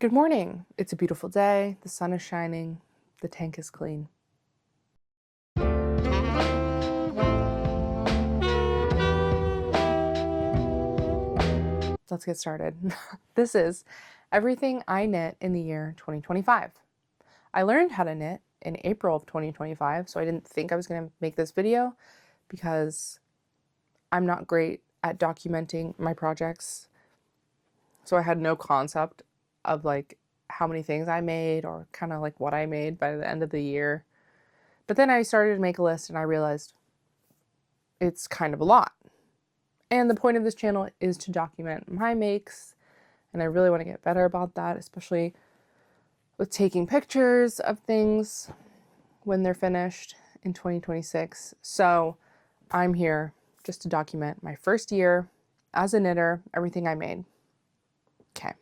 Good morning. It's a beautiful day. The sun is shining. The tank is clean. Let's get started. This is everything I knit in the year 2025. I learned how to knit in April of 2025, so I didn't think I was going to make this video because I'm not great at documenting my projects. So I had no concept of like how many things I made or kind of like what I made by the end of the year. But then I started to make a list and I realized it's kind of a lot. And the point of this channel is to document my makes, and I really want to get better about that, especially with taking pictures of things when they're finished in 2026. So I'm here just to document my first year as a knitter, everything I made. Okay.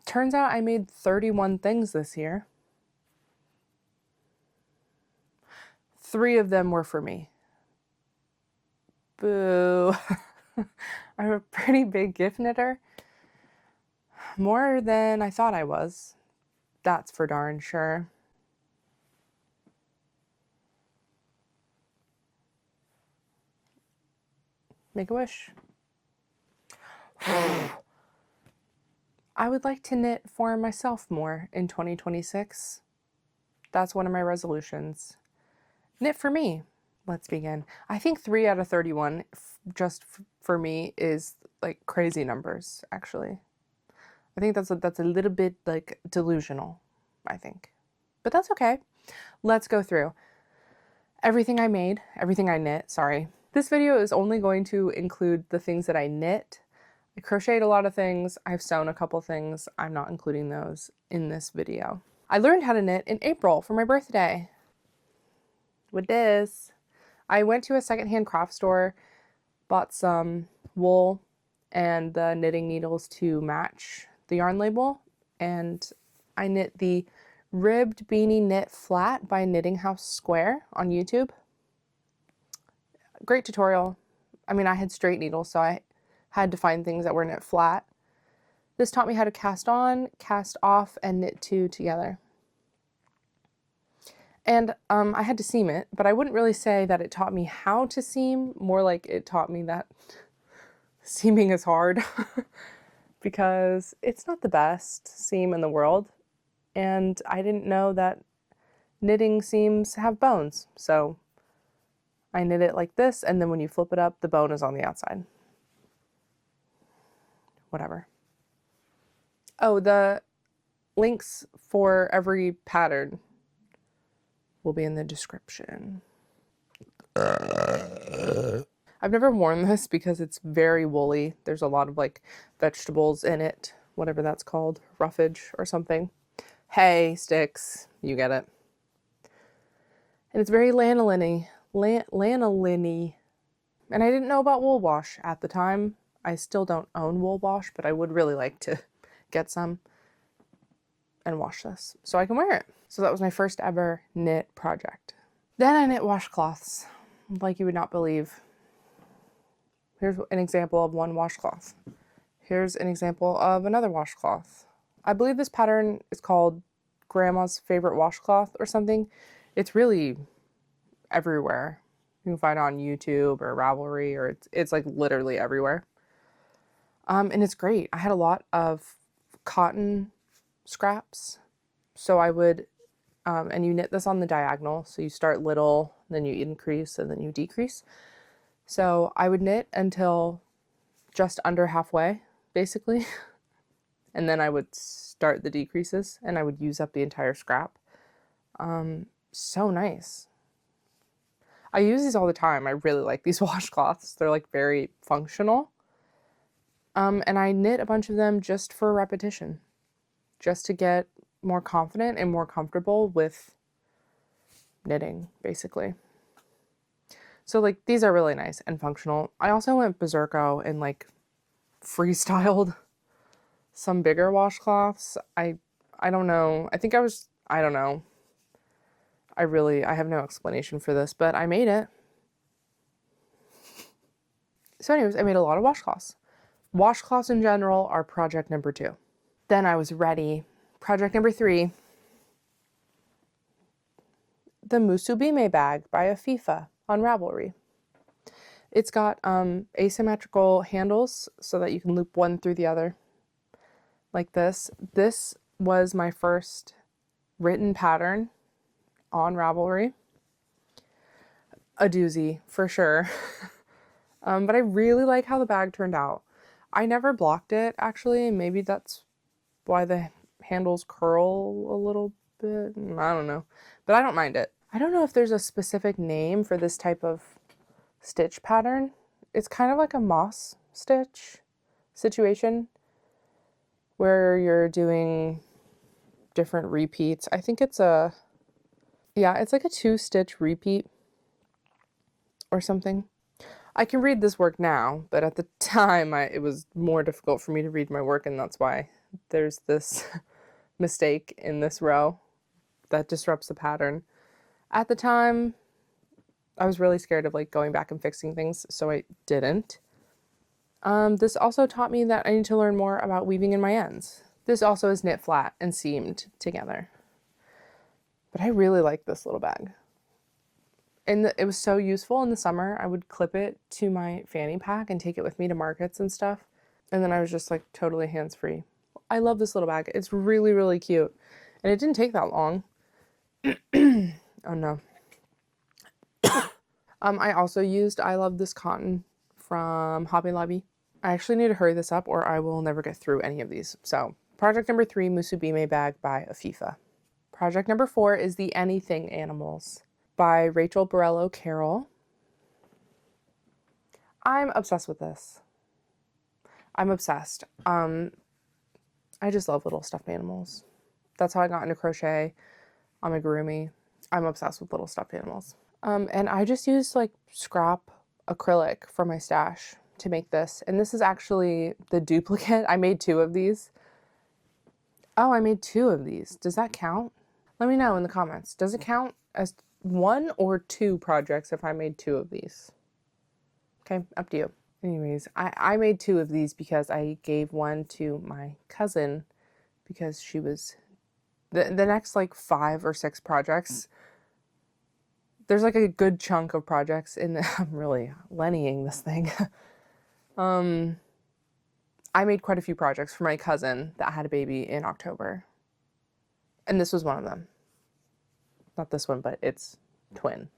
Turns out I made 31 things this year. 3 of them were for me. Boo. I'm a pretty big gift knitter. More than I thought I was. That's for darn sure. Make a wish. I would like to knit for myself more in 2026. That's one of my resolutions. Knit for me. Let's begin. I think 3 out of 31 just for me is like crazy numbers, actually. I think that's a little bit like delusional, I think. But that's okay. Let's go through everything I made, everything I knit, sorry. This video is only going to include the things that I knit. I crocheted a lot of things. I've sewn a couple things. I'm not including those in this video. I learned how to knit in April for my birthday. With this, I went to a secondhand craft store, bought some wool and the knitting needles to match the yarn label, and I knit the Ribbed Beanie Knit Flat by Knitting House Square on YouTube. Great tutorial. I mean, I had straight needles, so I had to find things that were knit flat. This taught me how to cast on, cast off, and knit 2 together. And I had to seam it, but I wouldn't really say that it taught me how to seam, more like it taught me that seaming is hard because it's not the best seam in the world. And I didn't know that knitting seams have bones. So I knit it like this, and then when you flip it up, the bone is on the outside. Whatever. Oh, the links for every pattern will be in the description. I've never worn this because it's very woolly. There's a lot of like vegetables in it, whatever that's called, roughage or something. Hay, sticks, you get it. And it's very lanolin-y. Lanolin-y. And I didn't know about wool wash at the time. I still don't own wool wash, but I would really like to get some and wash this so I can wear it. So that was my first ever knit project. Then I knit washcloths, like you would not believe. Here's an example of one washcloth. Here's an example of another washcloth. I believe this pattern is called Grandma's Favorite Washcloth or something. It's really everywhere. You can find it on YouTube or Ravelry, or it's like literally everywhere. And it's great. I had a lot of cotton scraps. So I would, and you knit this on the diagonal. So you start little, then you increase, and then you decrease. So I would knit until just under halfway, basically. And then I would start the decreases and I would use up the entire scrap. So nice. I use these all the time. I really like these washcloths. They're like very functional. And I knit a bunch of them just for repetition, just to get more confident and more comfortable with knitting, basically. So like these are really nice and functional. I also went berserko and like freestyled some bigger washcloths. I don't know. I don't know. I have no explanation for this, but I made it. So anyways, I made a lot of washcloths. Washcloths in general are project number 2. Then I was ready Project number 3, the Musubime bag by Afifa on Ravelry. It's got asymmetrical handles so that you can loop one through the other like this. This was my first written pattern on Ravelry. A doozy for sure. But I really like how the bag turned out. I never blocked it actually. Maybe that's why the handles curl a little bit. I don't know, but I don't mind it. I don't know if there's a specific name for this type of stitch pattern. It's kind of like a moss stitch situation where you're doing different repeats. I think it's a, yeah, it's like a 2-stitch repeat or something. I can read this work now, but at the time it was more difficult for me to read my work, and that's why there's this mistake in this row that disrupts the pattern. At the time, I was really scared of like going back and fixing things, so I didn't. This also taught me that I need to learn more about weaving in my ends. This also is knit flat and seamed together. But I really like this little bag. And it was so useful in the summer. I would clip it to my fanny pack and take it with me to markets and stuff. And then I was just like totally hands-free. I love this little bag. It's really, really cute. And it didn't take that long. Oh no. I also used I Love This Cotton from Hobby Lobby. I actually need to hurry this up or I will never get through any of these. So project number 3, Musubime bag by Afifa. Project number 4 is the Anything Animals by Rachel Borello Carroll. I'm obsessed with this. I'm obsessed. I just love little stuffed animals. That's how I got into crochet. I'm a Amigurumi. I'm obsessed with little stuffed animals. And I just used like scrap acrylic for my stash to make this. And this is actually the duplicate. I made 2 of these. Oh, I made 2 of these. Does that count? Let me know in the comments. Does it count as 1 or 2 projects if I made 2 of these? Okay, up to you. Anyways, I made 2 of these because I gave one to my cousin because she was the next like 5 or 6 projects. There's like a good chunk of projects in the, I'm really Lennying this thing. I made quite a few projects for my cousin that had a baby in October. And this was one of them. Not this one, but it's twin.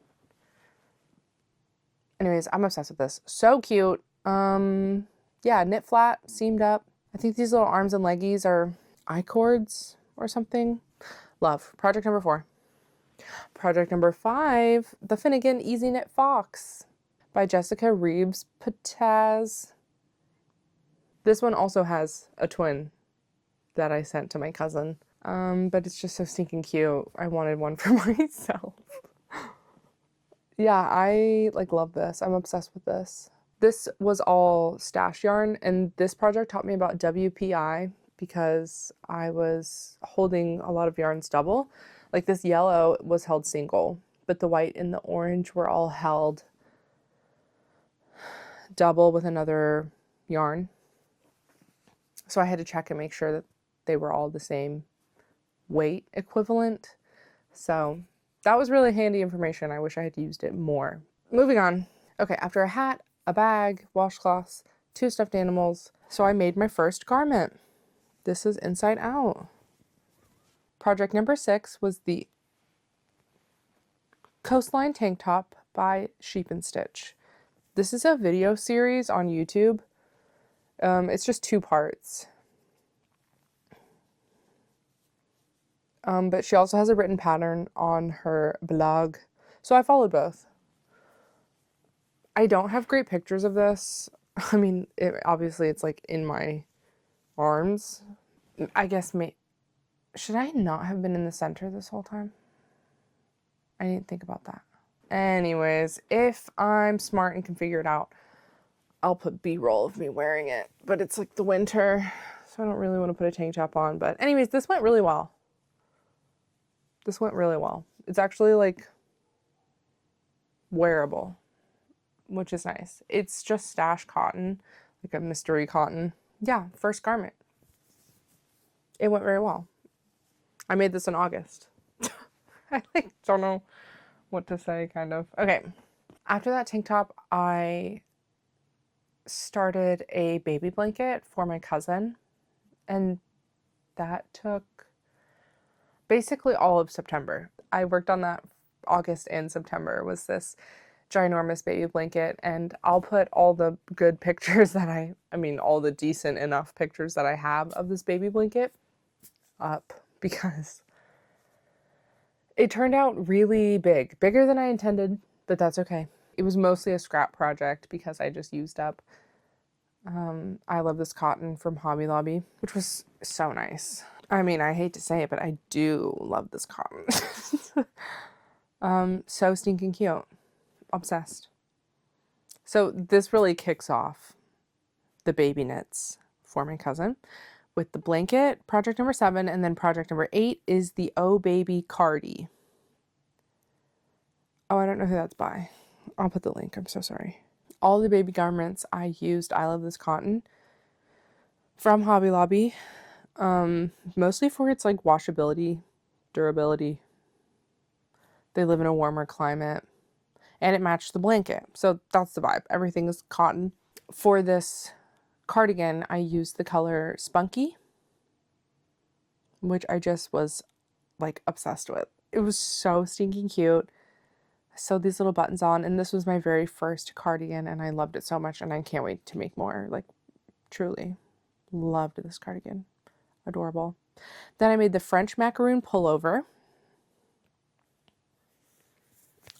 Anyways, I'm obsessed with this. So cute. Yeah, knit flat, seamed up. I think these little arms and leggies are I-cords or something. Love. Project number 4. Project number 5, the Finnegan Easy Knit Fox by Jessica Reeves Pataz. This one also has a twin that I sent to my cousin. But it's just so stinking cute. I wanted one for myself. Yeah, I like love this. I'm obsessed with this. This was all stash yarn, and this project taught me about WPI because I was holding a lot of yarns double. Like this yellow was held single, but the white and the orange were all held double with another yarn. So I had to check and make sure that they were all the same weight equivalent. So that was really handy information. I wish I had used it more. Moving on. Okay, after a hat, a bag, washcloths, 2 stuffed animals, so I made my first garment. This is inside out. Project number 6 was the Coastline tank top by Sheep and Stitch. This is a video series on YouTube. It's just 2 parts. But she also has a written pattern on her blog. So I followed both. I don't have great pictures of this. I mean, obviously it's like in my arms. I guess should I not have been in the center this whole time? I didn't think about that. Anyways, if I'm smart and can figure it out, I'll put B-roll of me wearing it. But it's like the winter, so I don't really want to put a tank top on. But anyways, this went really well. This went really well. It's actually like wearable, which is nice. It's just stash cotton, like a mystery cotton. Yeah, first garment. It went very well. I made this in August. I like don't know what to say, kind of. Okay. After that tank top, I started a baby blanket for my cousin, and that took basically all of September. I worked on that August and September. Was this ginormous baby blanket, and I'll put all the good pictures that I mean all the decent enough pictures that I have of this baby blanket up, because it turned out really big, bigger than I intended, but that's okay. It was mostly a scrap project because I just used up I Love This Cotton from Hobby Lobby, which was so nice. I mean, I hate to say it, but I do love this cotton. So stinking cute. Obsessed. So this really kicks off the baby knits for my cousin with the blanket, project number 7, and then project number 8 is the Oh Baby Cardi. Oh, I don't know who that's by. I'll put the link. I'm so sorry. All the baby garments I used I Love This Cotton from Hobby Lobby, mostly for its like washability, durability. They live in a warmer climate, and it matched the blanket, so that's the vibe. Everything is cotton. For this cardigan, I used the color Spunky, which I just was like obsessed with. It was so stinking cute. I sewed these little buttons on, and this was my very first cardigan, and I loved it so much, and I can't wait to make more. Like, truly loved this cardigan. Adorable. Then I made the French macaroon pullover,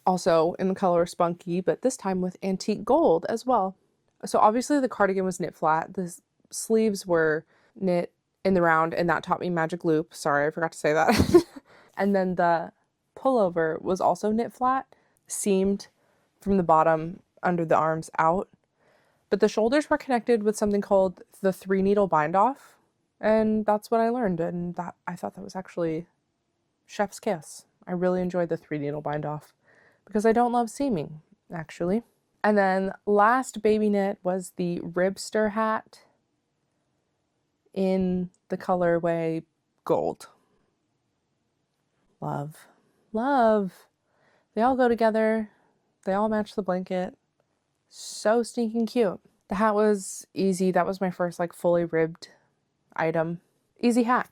also in the color Spunky, but this time with antique gold as well. So obviously the cardigan was knit flat. The sleeves were knit in the round, and that taught me magic loop. Sorry, I forgot to say that. And then the pullover was also knit flat, seamed from the bottom under the arms out. But the shoulders were connected with something called the 3-needle bind off. And that's what I learned. And that I thought that was actually chef's kiss. I really enjoyed the 3-needle bind off because I don't love seaming, actually. And then last baby knit was the ribster hat in the colorway gold. Love. Love. They all go together. They all match the blanket. So stinking cute. The hat was easy. That was my first like fully ribbed item. Easy hat.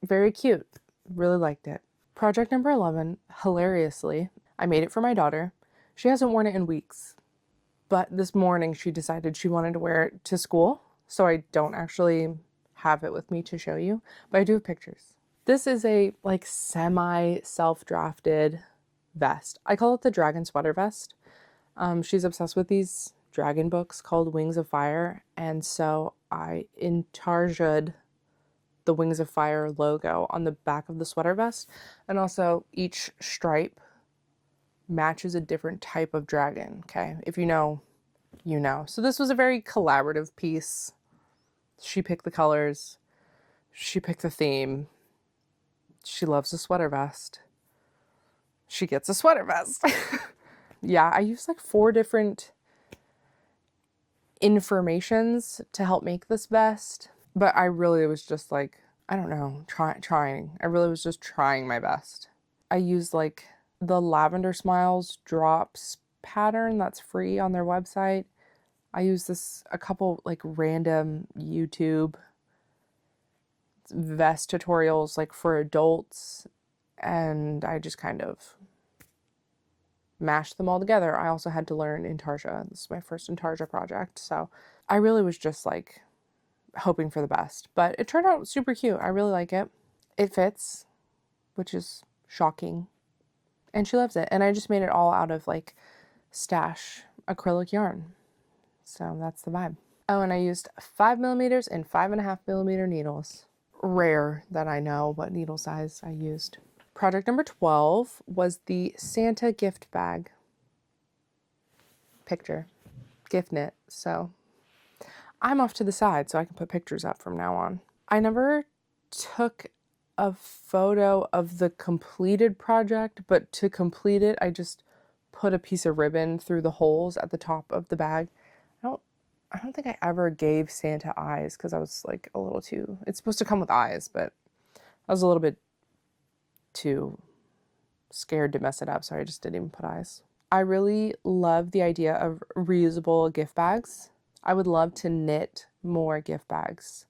Very cute. Really liked it. Project number 11, hilariously, I made it for my daughter. She hasn't worn it in weeks, but this morning she decided she wanted to wear it to school, so I don't actually have it with me to show you, but I do have pictures. This is a like semi self-drafted vest. I call it the dragon sweater vest. She's obsessed with these dragon books called Wings of Fire, and so I intarjed the Wings of Fire logo on the back of the sweater vest, and also each stripe matches a different type of dragon. Okay, if you know, you know. So this was a very collaborative piece. She picked the colors, she picked the theme. She loves a sweater vest. She gets a sweater vest. Yeah, I used like 4 different informations to help make this vest, but I really was just like, I don't know, trying. I really was just trying my best. I used like the Lavender Smiles drops pattern that's free on their website. I used this a couple like random YouTube vest tutorials like for adults, and I just kind of mashed them all together. I also had to learn intarsia. This is my first intarsia project, so I really was just like hoping for the best, but it turned out super cute. I really like it. It fits, which is shocking, and she loves it. And I just made it all out of like stash acrylic yarn, so that's the vibe. Oh, and I used 5mm and 5.5mm needles. Rare that I know what needle size I used. Project number 12 was the Santa gift bag. Picture. Gift knit. So I'm off to the side so I can put pictures up from now on. I never took a photo of the completed project, but to complete it, I just put a piece of ribbon through the holes at the top of the bag. I don't think I ever gave Santa eyes because I was like a little too, it's supposed to come with eyes, but I was a little bit too scared to mess it up, so I just didn't even put eyes. I really love the idea of reusable gift bags. I would love to knit more gift bags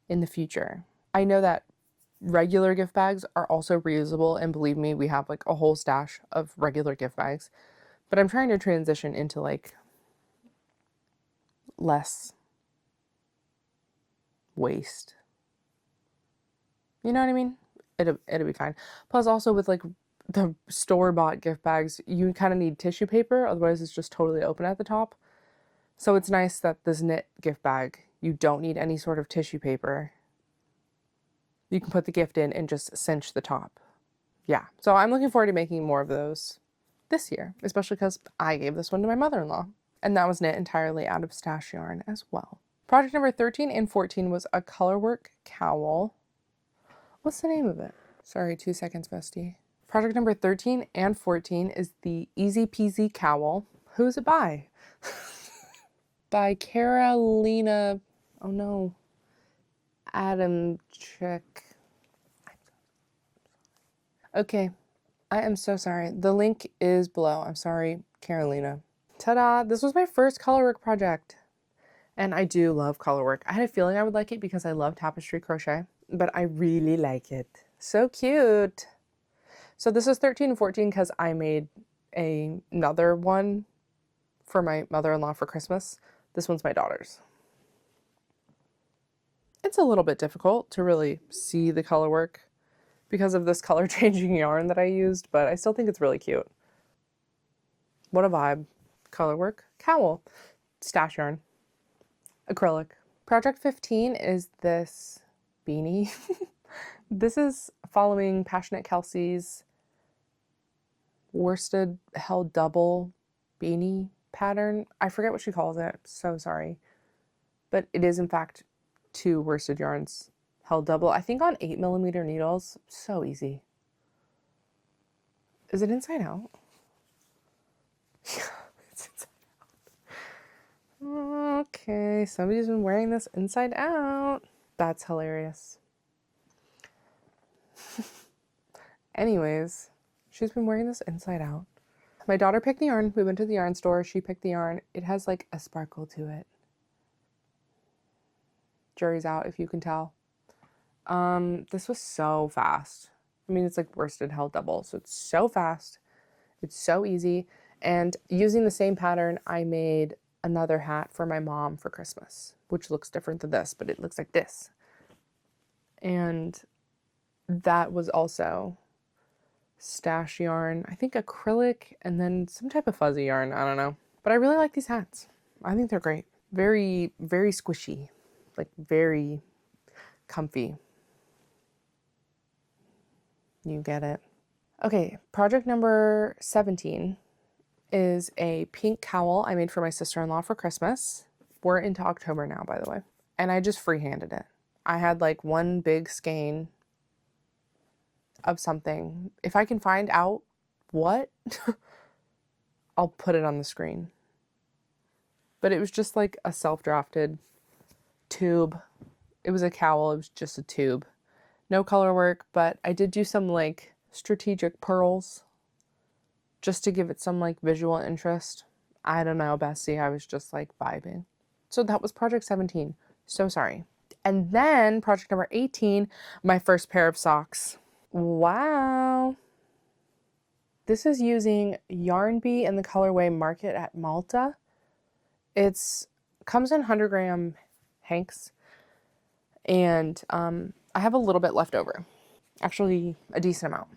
in the future. I know that regular gift bags are also reusable, and believe me, we have like a whole stash of regular gift bags, but I'm trying to transition into like less waste. You know what I mean? It'll be fine. Plus also with like the store-bought gift bags, you kind of need tissue paper, otherwise it's just totally open at the top. So it's nice that this knit gift bag, you don't need any sort of tissue paper. You can put the gift in and just cinch the top. Yeah, so I'm looking forward to making more of those this year, especially because I gave this one to my mother-in-law, and that was knit entirely out of stash yarn as well. Project number 13 and 14 was a colorwork cowl. What's the name of it? Sorry, 2 seconds, bestie. Project number 13 and 14 is the Easy Peasy Cowl. Who's it by? By Carolina, oh no, Adamczyk. Okay, I am so sorry. The link is below. I'm sorry, Carolina. Ta-da! This was my first colorwork project. And I do love colorwork. I had a feeling I would like it because I love tapestry crochet, but I really like it. So cute. So this is 13 and 14 because I made another one for my mother-in-law for Christmas. This one's my daughter's. It's a little bit difficult to really see the color work because of this color changing yarn that I used, but I still think it's really cute. What a vibe. Color work, cowl, stash yarn, acrylic. Project 15 is this beanie. This is following Passionate Kelsey's worsted held double beanie pattern. I forget what she calls it, so sorry. But it is in fact 2 worsted yarns held double, I think on 8mm needles. So easy. Is it inside out? Yeah, it's inside out. Okay, somebody's been wearing this inside out. That's hilarious. Anyways, she's been wearing this inside out. My daughter picked the yarn. We went to the yarn store. She picked the yarn. It has like a sparkle to it. Jury's out if you can tell. This was so fast. I mean, it's like worsted held double, so it's so fast. It's so easy. And using the same pattern, I made another hat for my mom for Christmas, which looks different than this, but it looks like this. And that was also stash yarn, I think acrylic, and then some type of fuzzy yarn, I don't know. But I really like these hats. I think they're great. Very, very squishy, like very comfy. You get it. Okay, project number 17 is a pink cowl I made for my sister-in-law for Christmas. We're into October now, by the way. And I just freehanded it. I had like one big skein of something. If I can find out what, I'll put it on the screen. But it was just like a self-drafted tube. It was a cowl, it was just a tube. No color work, but I did do some like strategic pearls just to give it some like visual interest. I don't know, Bessie, I was just like vibing. So that was project 17. So sorry. And then project number 18, my first pair of socks. Wow. This is using Yarn Bee in the colorway Market at Malta. It's comes in 100-gram hanks, and I have a little bit left over. Actually, a decent amount.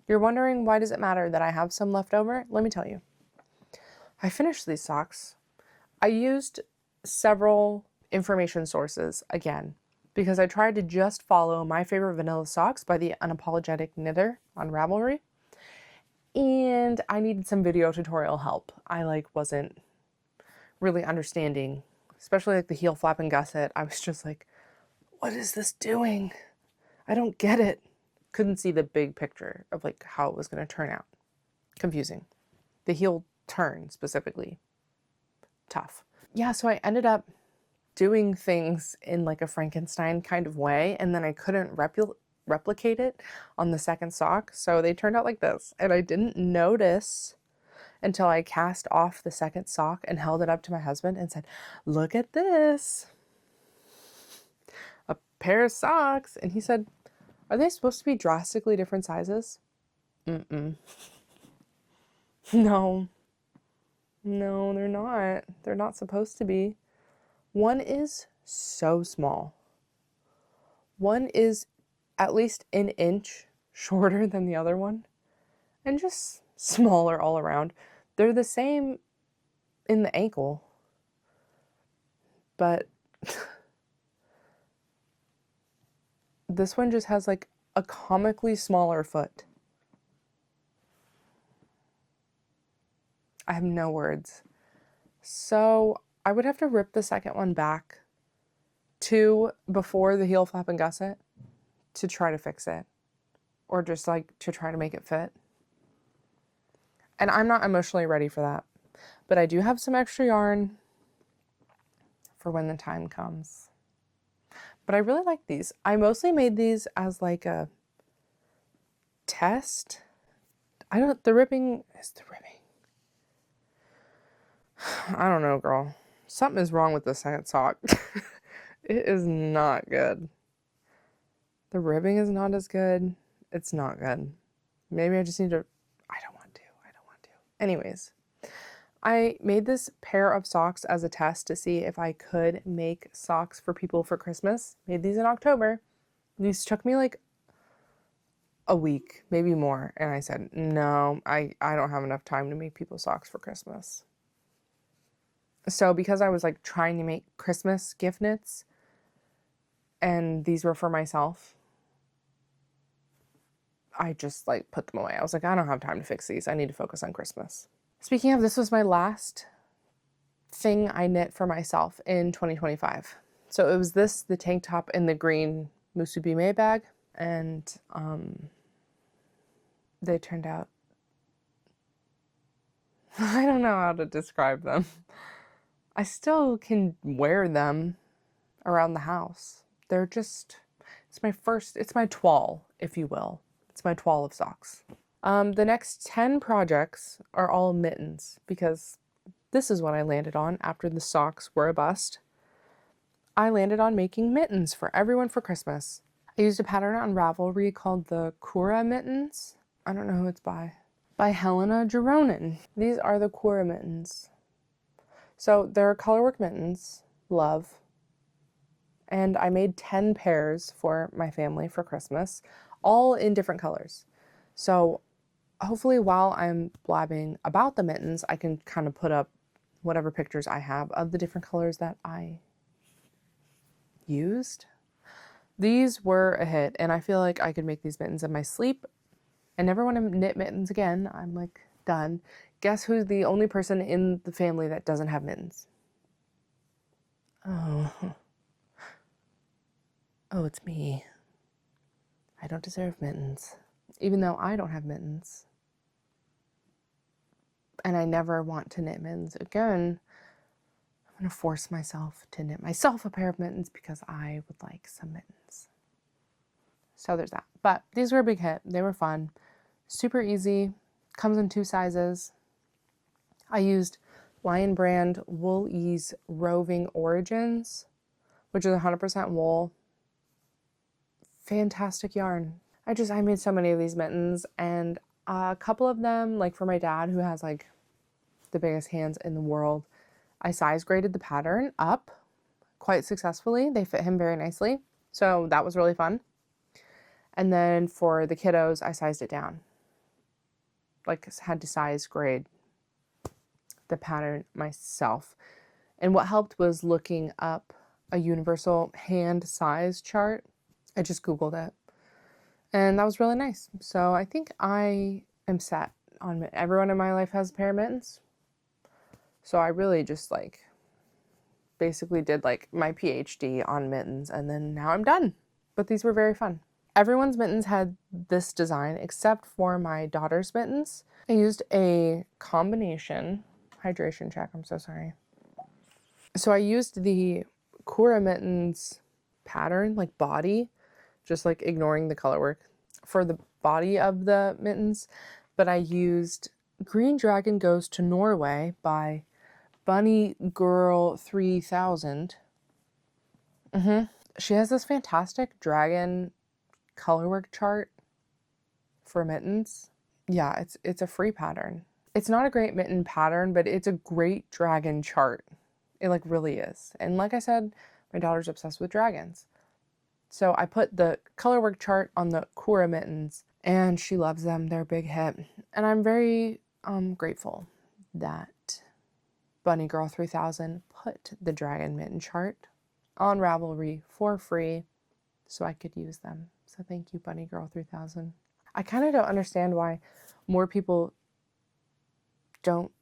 You're wondering why does it matter that I have some left over? Let me tell you. I finished these socks. I used several information sources again because I tried to just follow My Favorite Vanilla Socks by the Unapologetic Knitter on Ravelry, and I needed some video tutorial help. I like wasn't really understanding, especially like the heel flap and gusset. I was just like, what is this doing? I don't get it. Couldn't see the big picture of like how it was going to turn out. Confusing. The heel turn specifically. Tough. Yeah, so I ended up doing things in like a Frankenstein kind of way, and then I couldn't replicate it on the second sock. So they turned out like this, and I didn't notice until I cast off the second sock and held it up to my husband and said, "Look at this, a pair of socks." And he said, "Are they supposed to be drastically different sizes?" Mm-mm. No, they're not. They're not supposed to be. One is so small. One is at least an inch shorter than the other one, and just smaller all around. They're the same in the ankle, but this one just has like a comically smaller foot. I have no words. So I would have to rip the second one back to before the heel flap and gusset to try to fix it, or just like to try to make it fit. And I'm not emotionally ready for that, but I do have some extra yarn for when the time comes. But I really like these. I mostly made these as like a test. The ribbing. I don't know, girl. Something is wrong with the second sock. It is not good. The ribbing is not as good. It's not good. Maybe I just need to, I don't want to. Anyways, I made this pair of socks as a test to see if I could make socks for people for Christmas. Made these in October. These took me like a week, maybe more. And I said, no, I don't have enough time to make people socks for Christmas. So because I was like trying to make Christmas gift knits, and these were for myself, I just like put them away. I was like, I don't have time to fix these. I need to focus on Christmas. Speaking of, this was my last thing I knit for myself in 2025. So it was the tank top in the green Musubi bag, and they turned out, I don't know how to describe them. I still can wear them around the house. They're just, it's my toile, if you will. It's my toile of socks. The next 10 projects are all mittens, because this is what I landed on after the socks were a bust. I landed on making mittens for everyone for Christmas. I used a pattern on Ravelry called the Kura mittens. I don't know who it's by Helena Geronin. These are the Kura mittens. So they're colorwork mittens, love. And I made 10 pairs for my family for Christmas, all in different colors. So hopefully while I'm blabbing about the mittens, I can kind of put up whatever pictures I have of the different colors that I used. These were a hit, and I feel like I could make these mittens in my sleep. I never want to knit mittens again. I'm like done. Guess who's the only person in the family that doesn't have mittens? Oh, it's me. I don't deserve mittens, even though I don't have mittens. And I never want to knit mittens again. I'm going to force myself to knit myself a pair of mittens because I would like some mittens. So there's that. But these were a big hit. They were fun. Super easy. Comes in 2 sizes. I used Lion Brand Wool Ease Roving Origins, which is 100% wool. Fantastic yarn. I made so many of these mittens, and a couple of them, like for my dad, who has like the biggest hands in the world, I size graded the pattern up quite successfully. They fit him very nicely. So that was really fun. And then for the kiddos, I sized it down. Like, had to size grade the pattern myself. And what helped was looking up a universal hand size chart. I just Googled it. And that was really nice. So I think I am set on everyone in my life has a pair of mittens. So I really just like basically did like my PhD on mittens, and then now I'm done. But these were very fun. Everyone's mittens had this design except for my daughter's mittens. I used a combination, hydration check, I'm so sorry. So I used the Kura mittens pattern, like body, just like ignoring the color work for the body of the mittens. But I used Green Dragon Goes to Norway by Bunny Girl 3000. She has this fantastic dragon colorwork chart for mittens. Yeah, it's a free pattern. It's not a great mitten pattern, but it's a great dragon chart. It like really is. And like I said, my daughter's obsessed with dragons. So I put the colorwork chart on the Kura mittens and she loves them. They're a big hit. And I'm very grateful that Bunny Girl 3000 put the dragon mitten chart on Ravelry for free so I could use them. So thank you, Bunny Girl 3000. I kind of don't understand why more people don't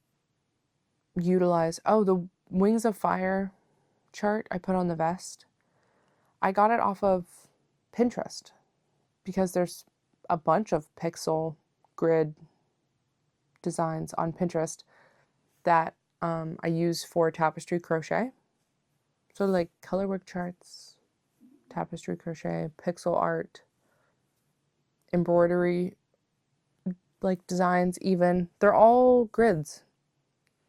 utilize, oh, the Wings of Fire chart I put on the vest. I got it off of Pinterest because there's a bunch of pixel grid designs on Pinterest that I use for tapestry crochet. So like colorwork charts, tapestry crochet, pixel art, embroidery, like designs even. They're all grids.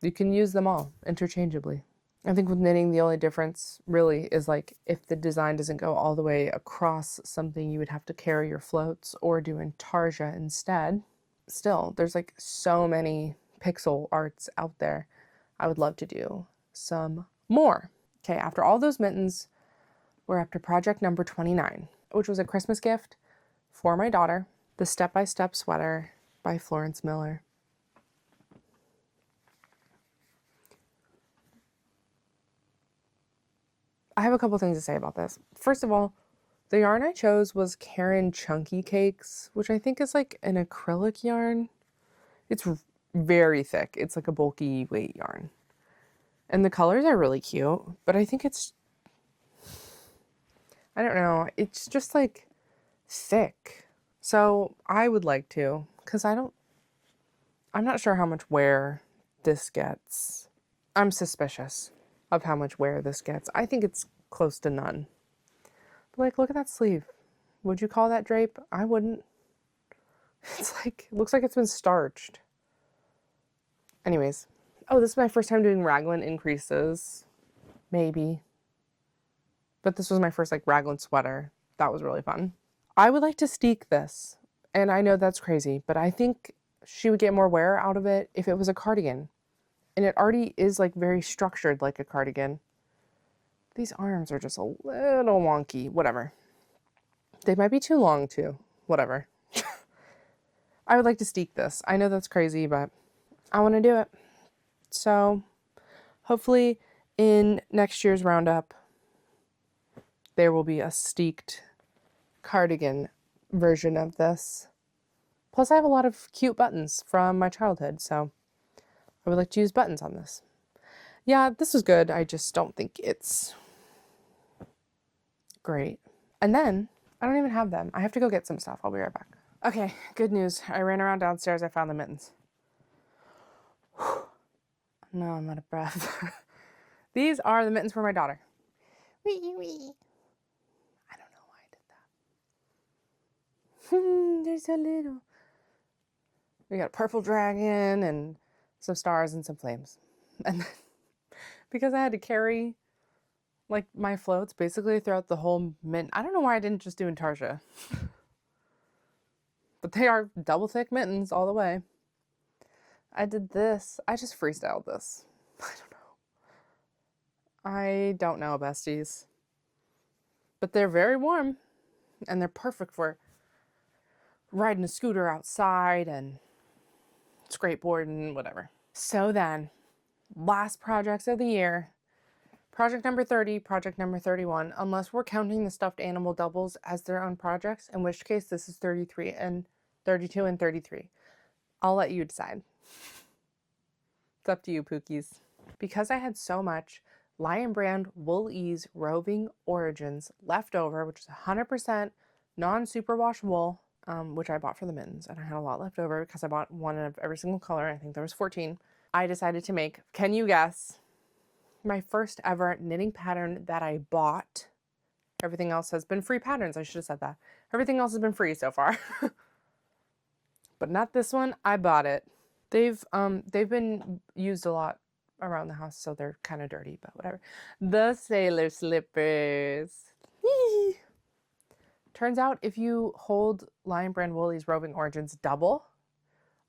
You can use them all interchangeably. I think with knitting, the only difference really is like if the design doesn't go all the way across something, you would have to carry your floats or do intarsia instead. Still, there's like so many pixel arts out there. I would love to do some more. Okay, after all those mittens, we're up to project number 29, which was a Christmas gift for my daughter, the Step-by-Step Sweater by Florence Miller. I have a couple things to say about this. First of all, the yarn I chose was Karen Chunky Cakes, which I think is like an acrylic yarn. It's very thick. It's like a bulky weight yarn. And the colors are really cute, but I think it's, I don't know, it's just like thick. So I would like to, because I'm not sure how much wear this gets. I'm suspicious of how much wear this gets. I think it's close to none. But like, look at that sleeve. Would you call that drape? I wouldn't. It's like, it looks like it's been starched. Anyways. Oh, this is my first time doing raglan increases. Maybe. But this was my first like raglan sweater. That was really fun. I would like to steek this. And I know that's crazy, but I think she would get more wear out of it if it was a cardigan. And it already is like very structured like a cardigan. These arms are just a little wonky. Whatever. They might be too long too. Whatever. I would like to steek this. I know that's crazy, but I want to do it. So hopefully in next year's roundup, there will be a steeked cardigan version of this. Plus I have a lot of cute buttons from my childhood, so I would like to use buttons on this. Yeah, this was good. I just don't think it's great. And then, I don't even have them. I have to go get some stuff. I'll be right back. Okay, good news. I ran around downstairs. I found the mittens. No, I'm out of breath. These are the mittens for my daughter. Wee, wee. I don't know why I did that. They're so little. We got a purple dragon and some stars and some flames. And then, because I had to carry like my floats basically throughout the whole mitten. I don't know why I didn't just do intarsia. But they are double thick mittens all the way. I did this. I just freestyled this. I don't know, besties. But they're very warm. And they're perfect for riding a scooter outside and skateboarding, whatever. So then, last projects of the year. Project number 30, project number 31, unless we're counting the stuffed animal doubles as their own projects, in which case this is 33 and 32 and 33. I'll let you decide. It's up to you, Pookies. Because I had so much Lion Brand Wool Ease Roving Origins left over, which is 100% non-superwash wool, which I bought for the mittens, and I had a lot left over because I bought one of every single color. I think there was 14. I decided to make, can you guess, my first ever knitting pattern that I bought Everything else has been free patterns. I should have said that. Everything else has been free so far. But not this one. I bought it. They've been used a lot around the house, so they're kind of dirty, but whatever. The sailor slippers. Turns out if you hold Lion Brand Woolly's Roving Origins double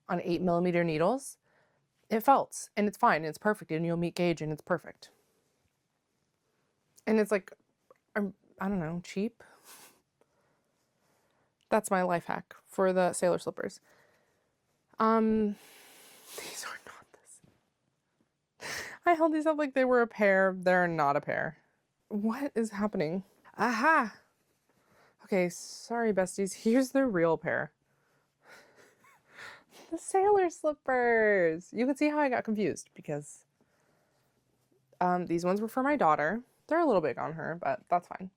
on 8mm needles, it felts and it's fine. It's perfect, and you'll meet gauge and it's perfect. And it's like, I don't know, cheap. That's my life hack for the sailor slippers. These are not this. I held these up like they were a pair. They're not a pair. What is happening? Aha! Okay, sorry besties. Here's the real pair. The sailor slippers. You can see how I got confused because these ones were for my daughter. They're a little big on her, but that's fine.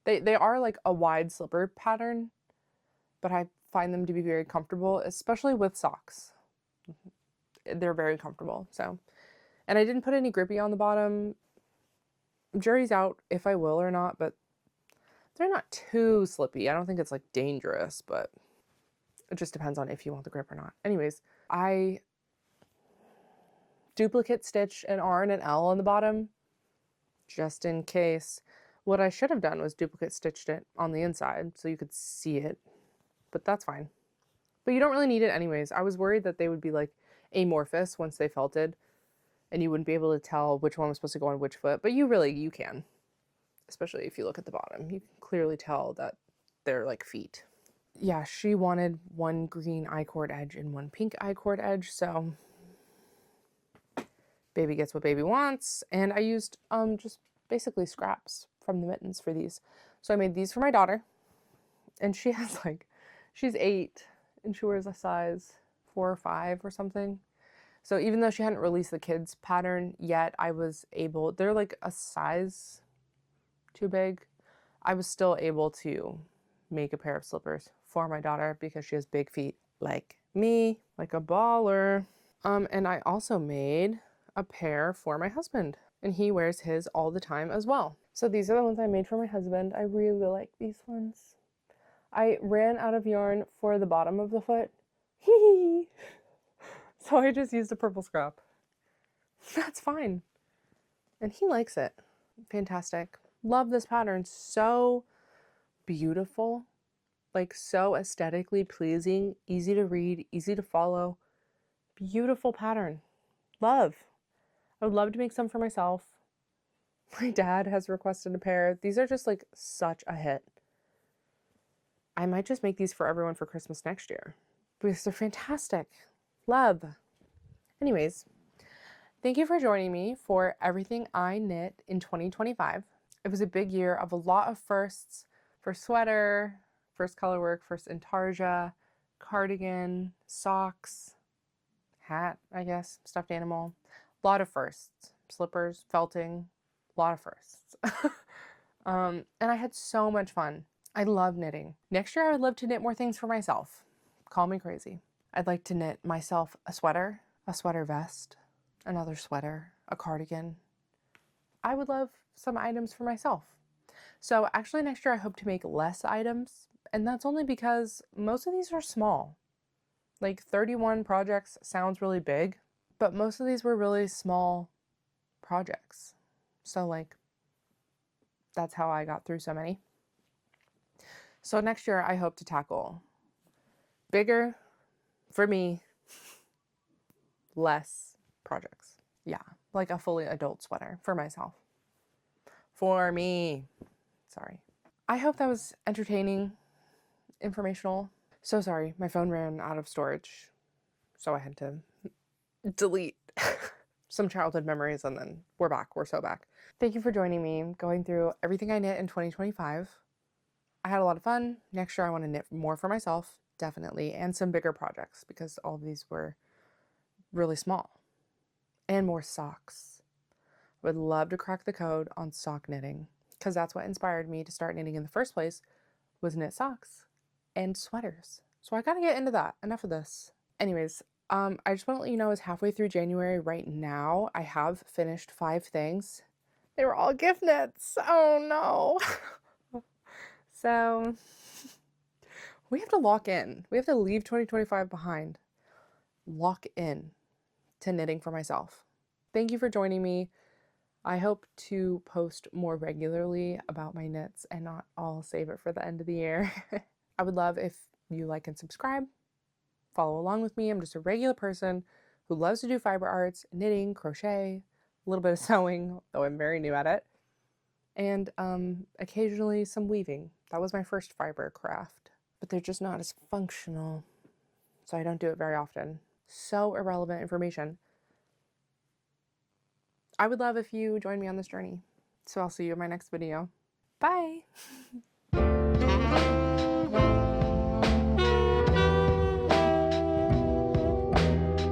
They are like a wide slipper pattern, but I find them to be very comfortable, especially with socks. They're very comfortable. So, and I didn't put any grippy on the bottom. Jury's out if I will or not, but they're not too slippy. I don't think it's like dangerous, but it just depends on if you want the grip or not. Anyways, I duplicate stitched an R and an L on the bottom just in case. What I should have done was duplicate stitched it on the inside so you could see it, but that's fine. But you don't really need it anyways. I was worried that they would be like amorphous once they felted and you wouldn't be able to tell which one was supposed to go on which foot, but you can. Especially if you look at the bottom, you can clearly tell that they're like feet. Yeah, she wanted one green I-cord edge and one pink I-cord edge, so baby gets what baby wants. And I used just basically scraps from the mittens for these. So I made these for my daughter, and she has like, she's 8 and she wears a size 4 or 5 or something. So even though she hadn't released the kids pattern yet, I was able, they're like a size too big. I was still able to make a pair of slippers for my daughter because she has big feet like me, like a baller. And I also made a pair for my husband, and he wears his all the time as well. So these are the ones I made for my husband. I really like these ones. I ran out of yarn for the bottom of the foot. So I just used a purple scrap. That's fine. And he likes it. Fantastic. Love this pattern. So beautiful. Like so aesthetically pleasing. Easy to read. Easy to follow. Beautiful pattern. Love. I would love to make some for myself. My dad has requested a pair. These are just like such a hit. I might just make these for everyone for Christmas next year because they're fantastic. Love. Anyways, thank you for joining me for everything I knit in 2025. It was a big year of a lot of firsts. First sweater, first color work, first intarsia, cardigan, socks, hat, I guess, stuffed animal. A lot of firsts. Slippers, felting, a lot of firsts. And I had so much fun. I love knitting. Next year I would love to knit more things for myself. Call me crazy. I'd like to knit myself a sweater vest, another sweater, a cardigan. I would love some items for myself. So actually next year I hope to make less items, and that's only because most of these are small. Like 31 projects sounds really big, but most of these were really small projects. So like, that's how I got through so many. So next year I hope to tackle bigger, for me, less projects. Yeah, like a fully adult sweater for myself. For me. Sorry. I hope that was entertaining, informational. So sorry, my phone ran out of storage, so I had to delete some childhood memories, and then we're back. We're so back. Thank you for joining me, going through everything I knit in 2025. I had a lot of fun. Next year I want to knit more for myself, definitely, and some bigger projects because all of these were really small. And more socks. I would love to crack the code on sock knitting because that's what inspired me to start knitting in the first place, was knit socks and sweaters. So I gotta get into that. Enough of this. Anyways, I just want to let you know it's halfway through January right now. I have finished 5 things. They were all gift knits. Oh no. So we have to lock in. We have to leave 2025 behind. Lock in to knitting for myself. Thank you for joining me. I hope to post more regularly about my knits and not all save it for the end of the year. I would love if you like and subscribe. Follow along with me. I'm just a regular person who loves to do fiber arts, knitting, crochet, a little bit of sewing, though I'm very new at it, and occasionally some weaving. That was my first fiber craft, but they're just not as functional, so I don't do it very often. So irrelevant information. I would love if you join me on this journey. So I'll see you in my next video. Bye!